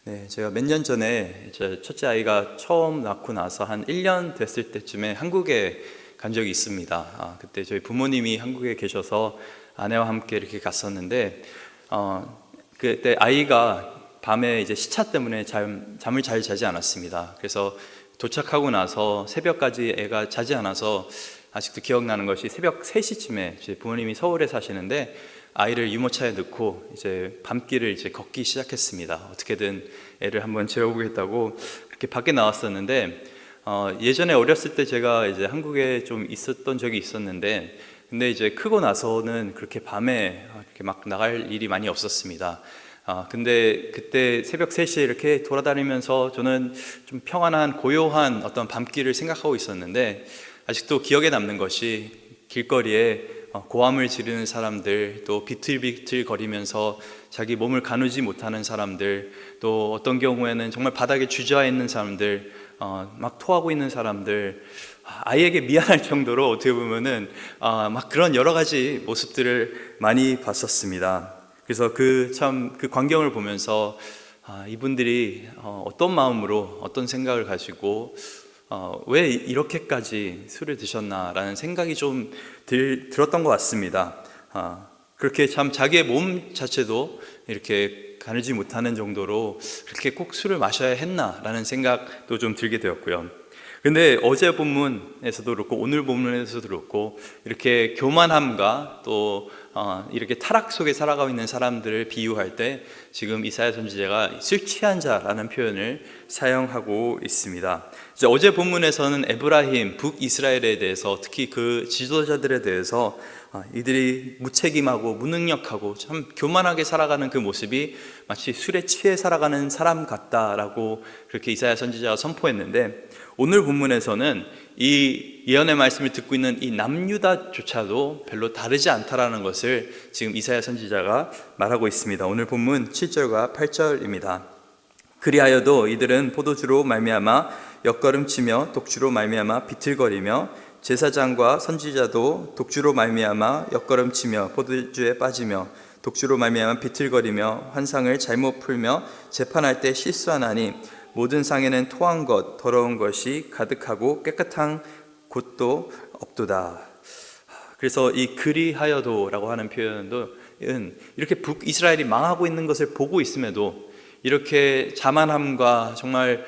네, 제가 몇 년 전에 제 첫째 아이가 처음 낳고 나서 한 1년 됐을 때쯤에 한국에 간 적이 있습니다. 그때 저희 부모님이 한국에 계셔서 아내와 함께 이렇게 갔었는데, 그때 아이가 밤에 이제 시차 때문에 잠을 잘 자지 않았습니다. 그래서 도착하고 나서 새벽까지 애가 자지 않아서 아직도 기억나는 것이 새벽 3시쯤에 제 부모님이 서울에 사시는데 아이를 유모차에 넣고 이제 밤길을 이제 걷기 시작했습니다. 어떻게든 애를 한번 재워보겠다고 그렇게 밖에 나왔었는데, 예전에 어렸을 때 제가 이제 한국에 좀 있었던 적이 있었는데, 근데 이제 크고 나서는 그렇게 밤에 이렇게 막 나갈 일이 많이 없었습니다. 근데 그때 새벽 3시에 이렇게 돌아다니면서 저는 좀 평안한 고요한 어떤 밤길을 생각하고 있었는데, 아직도 기억에 남는 것이 길거리에 고함을 지르는 사람들, 또 비틀비틀 거리면서 자기 몸을 가누지 못하는 사람들, 또 어떤 경우에는 정말 바닥에 주저앉아 있는 사람들, 막 토하고 있는 사람들, 아이에게 미안할 정도로 어떻게 보면은 막 그런 여러 가지 모습들을 많이 봤었습니다. 그래서 그 광경을 보면서 이분들이 어떤 마음으로 어떤 생각을 가지고 왜 이렇게까지 술을 드셨나라는 생각이 좀 들었던 것 같습니다. 그렇게 참 자기의 몸 자체도 이렇게 가누지 못하는 정도로 그렇게 꼭 술을 마셔야 했나라는 생각도 좀 들게 되었고요. 근데 어제 본문에서도 그렇고 오늘 본문에서도 그렇고 이렇게 교만함과 또 이렇게 타락 속에 살아가고 있는 사람들을 비유할 때 지금 이사야 선지자가 술 취한 자라는 표현을 사용하고 있습니다. 이제 어제 본문에서는 에브라임, 북이스라엘에 대해서 특히 그 지도자들에 대해서 이들이 무책임하고 무능력하고 참 교만하게 살아가는 그 모습이 마치 술에 취해 살아가는 사람 같다라고 그렇게 이사야 선지자가 선포했는데, 오늘 본문에서는 이 예언의 말씀을 듣고 있는 이 남유다조차도 별로 다르지 않다라는 것을 지금 이사야 선지자가 말하고 있습니다. 오늘 본문 7절과 8절입니다. 그리하여도 이들은 포도주로 말미암아 엿걸음치며 독주로 말미암아 비틀거리며 제사장과 선지자도 독주로 말미암아 엿걸음치며 포도주에 빠지며 독주로 말미암아 비틀거리며 환상을 잘못 풀며 재판할 때 실수하나니 모든 상에는 토한 것 더러운 것이 가득하고 깨끗한 곳도 없도다. 그래서 이 그리하여도라고 하는 표현은 이렇게 북이스라엘이 망하고 있는 것을 보고 있음에도 이렇게 자만함과 정말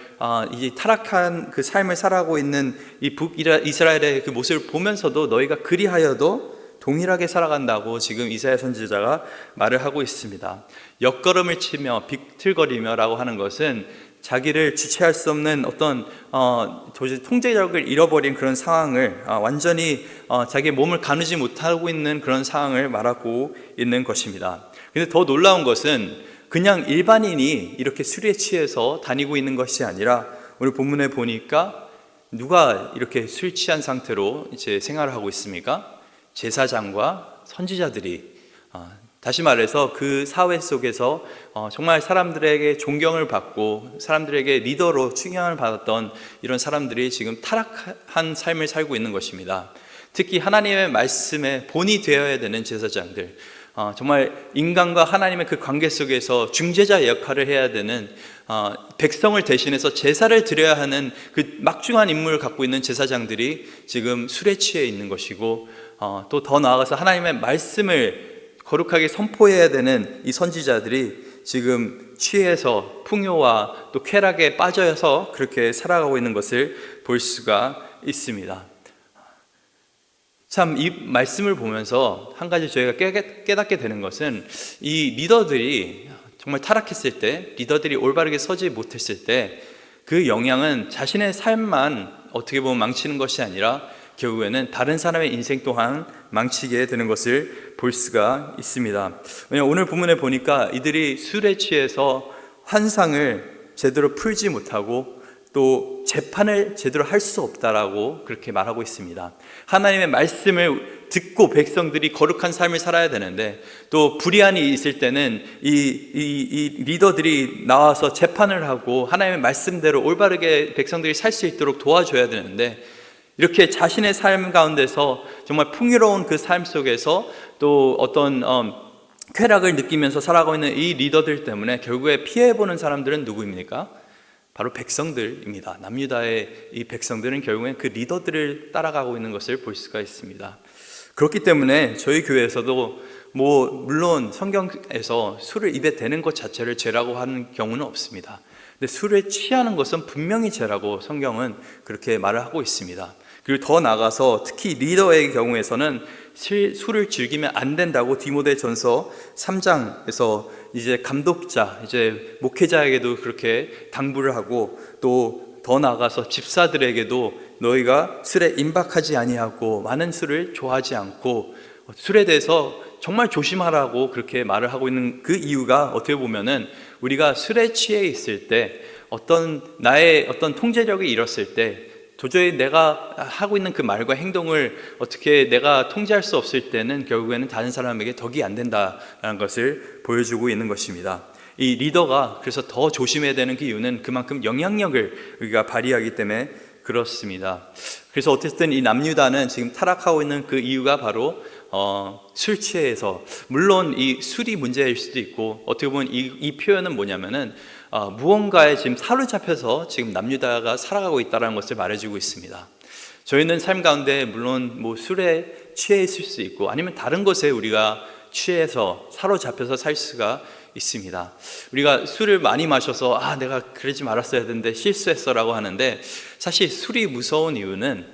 이 타락한 그 삶을 살아가고 있는 이 북이스라엘의 그 모습을 보면서도 너희가 그리하여도 동일하게 살아간다고 지금 이사야 선지자가 말을 하고 있습니다. 엿걸음을 치며 비틀거리며 라고 하는 것은 자기를 주체할 수 없는 어떤 도저히 통제력을 잃어버린 그런 상황을 완전히 자기의 몸을 가누지 못하고 있는 그런 상황을 말하고 있는 것입니다. 근데 더 놀라운 것은 그냥 일반인이 이렇게 술에 취해서 다니고 있는 것이 아니라 오늘 본문에 보니까 누가 이렇게 술 취한 상태로 이제 생활을 하고 있습니까? 제사장과 선지자들이, 다시 말해서 그 사회 속에서 정말 사람들에게 존경을 받고 사람들에게 리더로 추경을 받았던 이런 사람들이 지금 타락한 삶을 살고 있는 것입니다. 특히 하나님의 말씀에 본이 되어야 되는 제사장들, 정말 인간과 하나님의 그 관계 속에서 중재자 역할을 해야 되는, 백성을 대신해서 제사를 드려야 하는 그 막중한 임무를 갖고 있는 제사장들이 지금 술에 취해 있는 것이고, 또 더 나아가서 하나님의 말씀을 거룩하게 선포해야 되는 이 선지자들이 지금 취해서 풍요와 또 쾌락에 빠져서 그렇게 살아가고 있는 것을 볼 수가 있습니다. 참 이 말씀을 보면서 한 가지 저희가 깨닫게 되는 것은 이 리더들이 정말 타락했을 때, 리더들이 올바르게 서지 못했을 때 그 영향은 자신의 삶만 어떻게 보면 망치는 것이 아니라 결국에는 다른 사람의 인생 또한 망치게 되는 것을 볼 수가 있습니다. 왜냐하면 오늘 본문에 보니까 이들이 술에 취해서 환상을 제대로 풀지 못하고 또 재판을 제대로 할 수 없다라고 그렇게 말하고 있습니다. 하나님의 말씀을 듣고 백성들이 거룩한 삶을 살아야 되는데, 또 불의한이 있을 때는 이 리더들이 나와서 재판을 하고 하나님의 말씀대로 올바르게 백성들이 살 수 있도록 도와줘야 되는데, 이렇게 자신의 삶 가운데서 정말 풍요로운 그 삶 속에서 또 어떤 쾌락을 느끼면서 살아가고 있는 이 리더들 때문에 결국에 피해보는 사람들은 누구입니까? 바로 백성들입니다. 남유다의 이 백성들은 결국엔 그 리더들을 따라가고 있는 것을 볼 수가 있습니다. 그렇기 때문에 저희 교회에서도 물론 성경에서 술을 입에 대는 것 자체를 죄라고 하는 경우는 없습니다. 근데 술에 취하는 것은 분명히 죄라고 성경은 그렇게 말을 하고 있습니다. 그리고 더 나아가서 특히 리더의 경우에서는 술을 즐기면 안 된다고 디모데전서 3장에서 이제 감독자, 이제 목회자에게도 그렇게 당부를 하고, 또 더 나아가서 집사들에게도 너희가 술에 임박하지 아니하고 많은 술을 좋아하지 않고 술에 대해서 정말 조심하라고 그렇게 말을 하고 있는 그 이유가 어떻게 보면은 우리가 술에 취해 있을 때 나의 어떤 통제력이 잃었을 때 도저히 내가 하고 있는 그 말과 행동을 어떻게 내가 통제할 수 없을 때는 결국에는 다른 사람에게 덕이 안 된다는 것을 보여주고 있는 것입니다. 이 리더가 그래서 더 조심해야 되는 그 이유는 그만큼 영향력을 우리가 발휘하기 때문에 그렇습니다. 그래서 어쨌든 이 남유다는 지금 타락하고 있는 그 이유가 바로 술 취해서, 물론 이 술이 문제일 수도 있고, 어떻게 보면 이 표현은 뭐냐면은 무언가에 지금 사로잡혀서 지금 남유다가 살아가고 있다는 것을 말해주고 있습니다. 저희는 삶 가운데 물론 술에 취해 있을 수 있고 아니면 다른 것에 우리가 취해서 사로잡혀서 살 수가 있습니다. 우리가 술을 많이 마셔서 내가 그러지 말았어야 되는데 실수했어라고 하는데, 사실 술이 무서운 이유는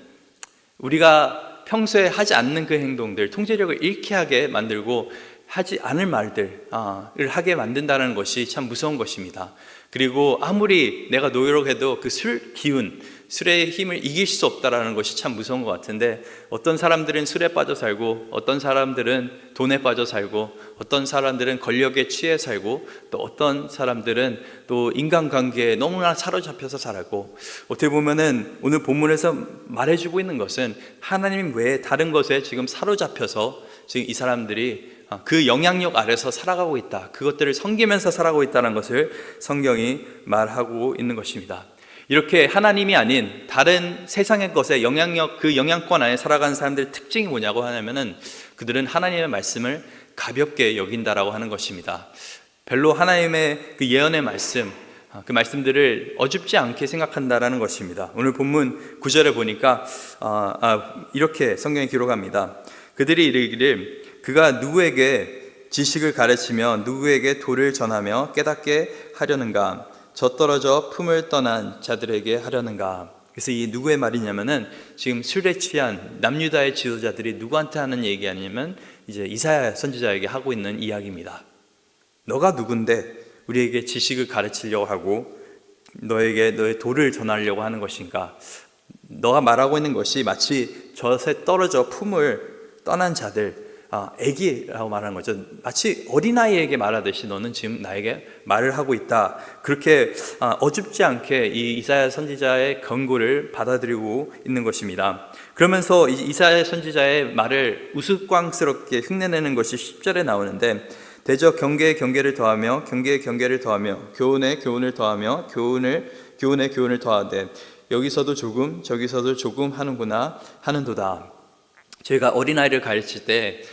우리가 평소에 하지 않는 그 행동들, 통제력을 잃게 하게 만들고 하지 않을 말들을 하게 만든다는 것이 참 무서운 것입니다. 그리고 아무리 내가 노력해도 그 술 기운, 술의 힘을 이길 수 없다라는 것이 참 무서운 것 같은데, 어떤 사람들은 술에 빠져 살고, 어떤 사람들은 돈에 빠져 살고, 어떤 사람들은 권력에 취해 살고, 또 어떤 사람들은 또 인간관계에 너무나 사로잡혀서 살고, 어떻게 보면은 오늘 본문에서 말해주고 있는 것은 하나님 외에 다른 것에 지금 사로잡혀서 지금 이 사람들이 그 영향력 아래서 살아가고 있다, 그것들을 섬기면서 살아가고 있다는 것을 성경이 말하고 있는 것입니다. 이렇게 하나님이 아닌 다른 세상의 것에 그 영향권 안에 살아가는 사람들의 특징이 뭐냐고 하냐면은 그들은 하나님의 말씀을 가볍게 여긴다라고 하는 것입니다. 별로 하나님의 그 예언의 말씀, 그 말씀들을 어줍지 않게 생각한다라는 것입니다. 오늘 본문 9절에 보니까 이렇게 성경이 기록합니다. 그들이 이르기를 그가 누구에게 지식을 가르치며 누구에게 도를 전하며 깨닫게 하려는가, 젖떨어져 품을 떠난 자들에게 하려는가. 그래서 이 누구의 말이냐면은 지금 술에 취한 남유다의 지도자들이 누구한테 하는 얘기 아니면 이제 이사야 선지자에게 하고 있는 이야기입니다. 너가 누군데 우리에게 지식을 가르치려고 하고 너에게 너의 도를 전하려고 하는 것인가? 너가 말하고 있는 것이 마치 젖에 떨어져 품을 떠난 자들, 애기라고 말하는 거죠. 마치 어린아이에게 말하듯이 너는 지금 나에게 말을 하고 있다. 그렇게 어줍지 않게 이 이사야 선지자의 경고를 받아들이고 있는 것입니다. 그러면서 이사야 선지자의 말을 우스꽝스럽게 흉내내는 것이 10절에 나오는데, 대저 경계에 경계를 더하며 경계에 경계를 더하며 교훈에 교훈을 더하며 교훈에 교훈을 더하되 여기서도 조금 저기서도 조금 하는구나 하는도다. 저희가 어린아이를 가르칠 때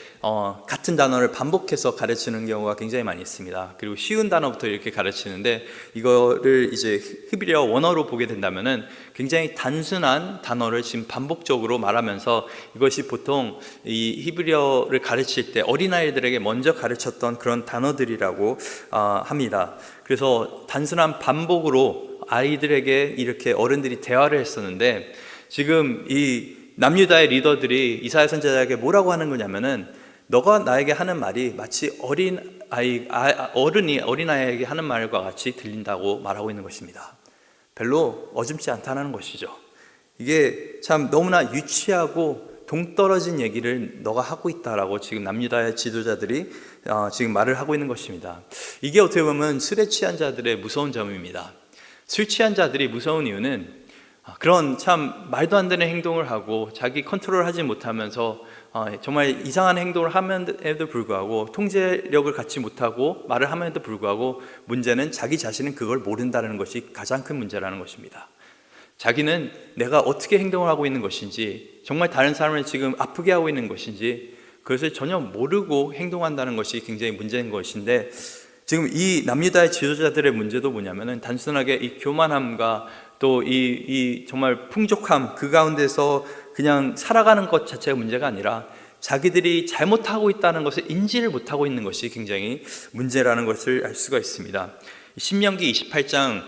같은 단어를 반복해서 가르치는 경우가 굉장히 많이 있습니다. 그리고 쉬운 단어부터 이렇게 가르치는데, 이거를 이제 히브리어 원어로 보게 된다면은 굉장히 단순한 단어를 지금 반복적으로 말하면서, 이것이 보통 이 히브리어를 가르칠 때 어린아이들에게 먼저 가르쳤던 그런 단어들이라고 합니다. 그래서 단순한 반복으로 아이들에게 이렇게 어른들이 대화를 했었는데, 지금 이 남유다의 리더들이 이사야 선지자에게 뭐라고 하는 거냐면은, 너가 나에게 하는 말이 마치 어른이 어린아이에게 하는 말과 같이 들린다고 말하고 있는 것입니다. 별로 어줍지 않다는 것이죠. 이게 참 너무나 유치하고 동떨어진 얘기를 너가 하고 있다라고 지금 남유다의 지도자들이 지금 말을 하고 있는 것입니다. 이게 어떻게 보면 술에 취한 자들의 무서운 점입니다. 술 취한 자들이 무서운 이유는 그런 참 말도 안 되는 행동을 하고 자기 컨트롤하지 못하면서 정말 이상한 행동을 함에도 불구하고, 통제력을 갖지 못하고 말을 함에도 불구하고, 문제는 자기 자신은 그걸 모른다는 것이 가장 큰 문제라는 것입니다. 자기는 내가 어떻게 행동을 하고 있는 것인지, 정말 다른 사람을 지금 아프게 하고 있는 것인지, 그것을 전혀 모르고 행동한다는 것이 굉장히 문제인 것인데, 지금 이 남유다의 지도자들의 문제도 뭐냐면은 단순하게 이 교만함과 또 이 정말 풍족함, 그 가운데서 그냥 살아가는 것 자체가 문제가 아니라 자기들이 잘못하고 있다는 것을 인지를 못하고 있는 것이 굉장히 문제라는 것을 알 수가 있습니다. 신명기 28장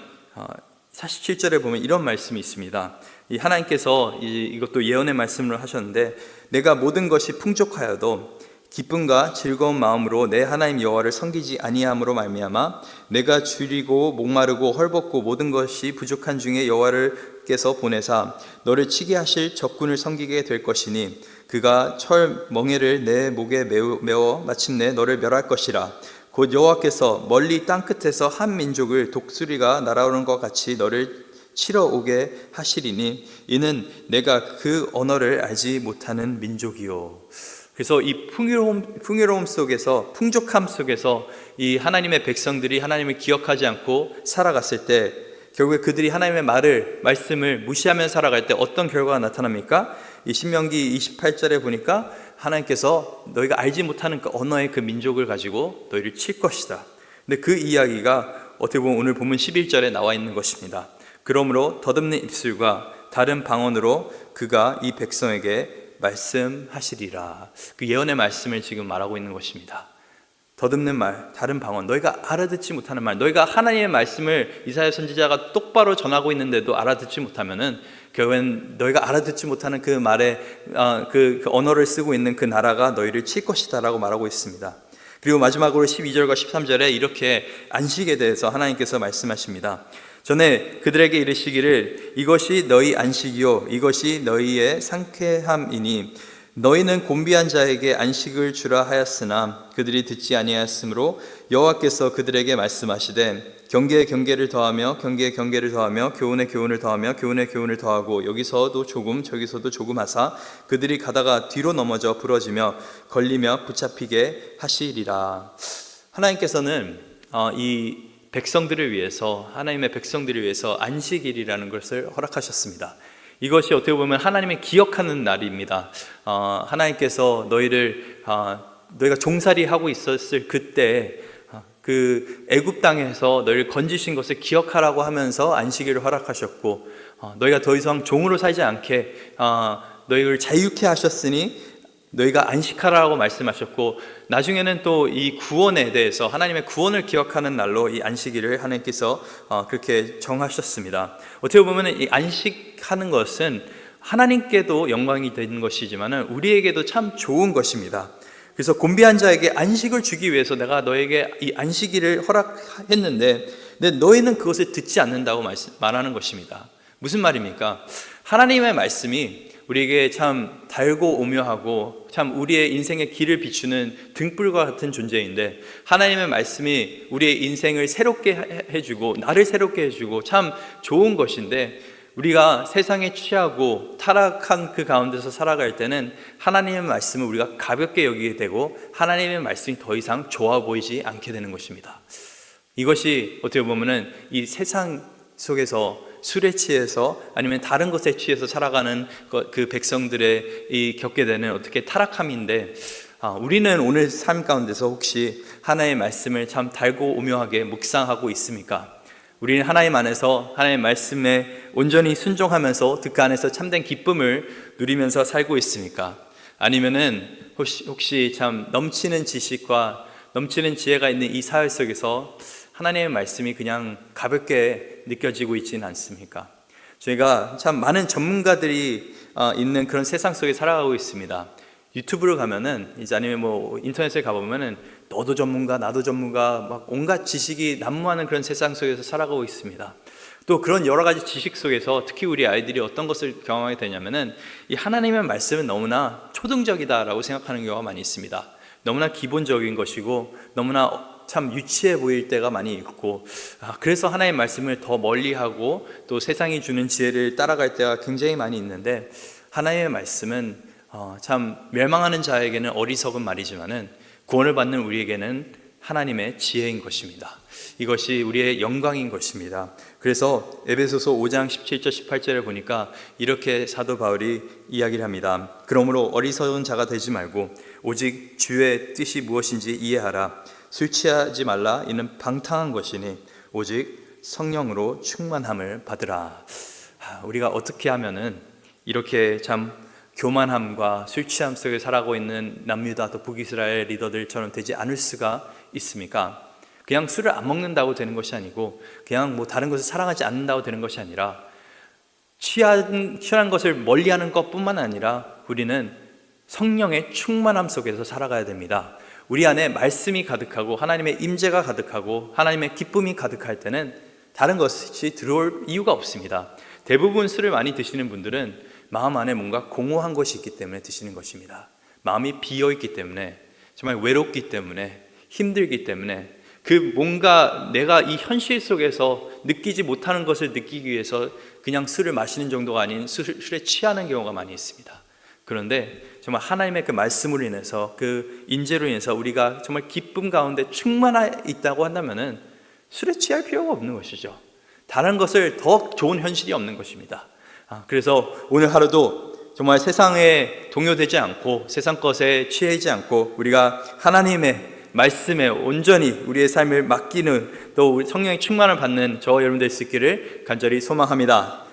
47절에 보면 이런 말씀이 있습니다. 이 하나님께서 이것도 예언의 말씀을 하셨는데, 내가 모든 것이 풍족하여도 기쁨과 즐거운 마음으로 내 하나님 여호와를 섬기지 아니함으로 말미암아 내가 줄이고 목마르고 헐벗고 모든 것이 부족한 중에 여호와께서 보내사 너를 치게 하실 적군을 섬기게 될 것이니 그가 철 멍에를 내 목에 메워 마침내 너를 멸할 것이라. 곧 여호와께서 멀리 땅 끝에서 한 민족을 독수리가 날아오는 것 같이 너를 치러 오게 하시리니 이는 내가 그 언어를 알지 못하는 민족이요. 그래서 이 풍요로움 속에서, 풍족함 속에서 이 하나님의 백성들이 하나님을 기억하지 않고 살아갔을 때, 결국에 그들이 하나님의 말씀을 무시하며 살아갈 때 어떤 결과가 나타납니까? 이 신명기 28절에 보니까 하나님께서 너희가 알지 못하는 그 언어의 그 민족을 가지고 너희를 칠 것이다. 근데 그 이야기가 어떻게 보면 오늘 본문 11절에 나와 있는 것입니다. 그러므로 덧없는 입술과 다른 방언으로 그가 이 백성에게 말씀하시리라. 그 예언의 말씀을 지금 말하고 있는 것입니다. 덧없는 말, 다른 방언, 너희가 알아듣지 못하는 말, 너희가 하나님의 말씀을 이사야 선지자가 똑바로 전하고 있는데도 알아듣지 못하면은 결국엔 너희가 알아듣지 못하는 그 말의 그 언어를 쓰고 있는 그 나라가 너희를 칠 것이다 라고 말하고 있습니다. 그리고 마지막으로 12절과 13절에 이렇게 안식에 대해서 하나님께서 말씀하십니다. 전에 그들에게 이르시기를 이것이 너희 안식이요 이것이 너희의 상쾌함이니 너희는 곤비한 자에게 안식을 주라 하였으나 그들이 듣지 아니하였으므로 여호와께서 그들에게 말씀하시되 경계에 경계를 더하며 경계에 경계를 더하며 교훈에 교훈을 더하며 교훈에 교훈을 더하고 여기서도 조금 저기서도 조금 하사 그들이 가다가 뒤로 넘어져 부러지며 걸리며 붙잡히게 하시리라. 하나님께서는 이 백성들을 위해서, 하나님의 백성들을 위해서 안식일이라는 것을 허락하셨습니다. 이것이 어떻게 보면 하나님의 기억하는 날입니다. 하나님께서 너희가 종살이 하고 있었을 그때 그 애굽 땅에서 너희를 건지신 것을 기억하라고 하면서 안식일을 허락하셨고, 너희가 더 이상 종으로 살지 않게 너희를 자유케 하셨으니 너희가 안식하라고 말씀하셨고, 나중에는 또 이 구원에 대해서 하나님의 구원을 기억하는 날로 이 안식일을 하나님께서 그렇게 정하셨습니다. 어떻게 보면 이 안식하는 것은 하나님께도 영광이 되는 것이지만 우리에게도 참 좋은 것입니다. 그래서 곤비한 자에게 안식을 주기 위해서 내가 너에게 이 안식일을 허락했는데 너희는 그것을 듣지 않는다고 말하는 것입니다. 무슨 말입니까? 하나님의 말씀이 우리에게 참 달고 오묘하고 참 우리의 인생의 길을 비추는 등불과 같은 존재인데, 하나님의 말씀이 우리의 인생을 새롭게 해주고 나를 새롭게 해주고 참 좋은 것인데, 우리가 세상에 취하고 타락한 그 가운데서 살아갈 때는 하나님의 말씀을 우리가 가볍게 여기게 되고 하나님의 말씀이 더 이상 좋아 보이지 않게 되는 것입니다. 이것이 어떻게 보면은 이 세상 속에서 술에 취해서 아니면 다른 것에 취해서 살아가는 그 백성들의 이 겪게 되는 어떻게 타락함인데, 우리는 오늘 삶 가운데서 혹시 하나님의 말씀을 참 달고 오묘하게 묵상하고 있습니까? 우리는 하나님 안에서 하나님의 말씀에 온전히 순종하면서 그 안에서 참된 기쁨을 누리면서 살고 있습니까? 아니면은 혹시 참 넘치는 지식과 넘치는 지혜가 있는 이 사회 속에서 하나님의 말씀이 그냥 가볍게 느껴지고 있지는 않습니까? 저희가 참 많은 전문가들이 있는 그런 세상 속에 살아가고 있습니다. 유튜브를 가면은 이제 아니면 뭐 인터넷에 가보면은 너도 전문가 나도 전문가 막 온갖 지식이 난무하는 그런 세상 속에서 살아가고 있습니다. 또 그런 여러 가지 지식 속에서 특히 우리 아이들이 어떤 것을 경험하게 되냐면은 이 하나님의 말씀은 너무나 초등적이다라고 생각하는 경우가 많이 있습니다. 너무나 기본적인 것이고 너무나 참 유치해 보일 때가 많이 있고, 그래서 하나님의 말씀을 더 멀리하고 또 세상이 주는 지혜를 따라갈 때가 굉장히 많이 있는데, 하나님의 말씀은 참 멸망하는 자에게는 어리석은 말이지만은 구원을 받는 우리에게는 하나님의 지혜인 것입니다. 이것이 우리의 영광인 것입니다. 그래서 에베소서 5장 17절 18절에 보니까 이렇게 사도 바울이 이야기를 합니다. 그러므로 어리석은 자가 되지 말고 오직 주의 뜻이 무엇인지 이해하라. 술 취하지 말라. 이는 방탕한 것이니 오직 성령으로 충만함을 받으라. 우리가 어떻게 하면은 이렇게 참 교만함과 술 취함 속에 살아가고 있는 남유다 또 북이스라엘 리더들처럼 되지 않을 수가 있습니까? 그냥 술을 안 먹는다고 되는 것이 아니고 그냥 뭐 다른 것을 사랑하지 않는다고 되는 것이 아니라 취한 것을 멀리하는 것뿐만 아니라 우리는 성령의 충만함 속에서 살아가야 됩니다. 우리 안에 말씀이 가득하고 하나님의 임재가 가득하고 하나님의 기쁨이 가득할 때는 다른 것이 들어올 이유가 없습니다. 대부분 술을 많이 드시는 분들은 마음 안에 뭔가 공허한 것이 있기 때문에 드시는 것입니다. 마음이 비어있기 때문에, 정말 외롭기 때문에, 힘들기 때문에, 그 뭔가 내가 이 현실 속에서 느끼지 못하는 것을 느끼기 위해서 그냥 술을 마시는 정도가 아닌 술에 취하는 경우가 많이 있습니다. 그런데 정말 하나님의 그 말씀으로 인해서, 그 인재로 인해서 우리가 정말 기쁨 가운데 충만해 있다고 한다면은 술에 취할 필요가 없는 것이죠. 다른 것을 더 좋은 현실이 없는 것입니다. 그래서 오늘 하루도 정말 세상에 동요되지 않고 세상 것에 취하지 않고 우리가 하나님의 말씀에 온전히 우리의 삶을 맡기는 또 성령의 충만을 받는 저와 여러분 될 수 있기를 간절히 소망합니다.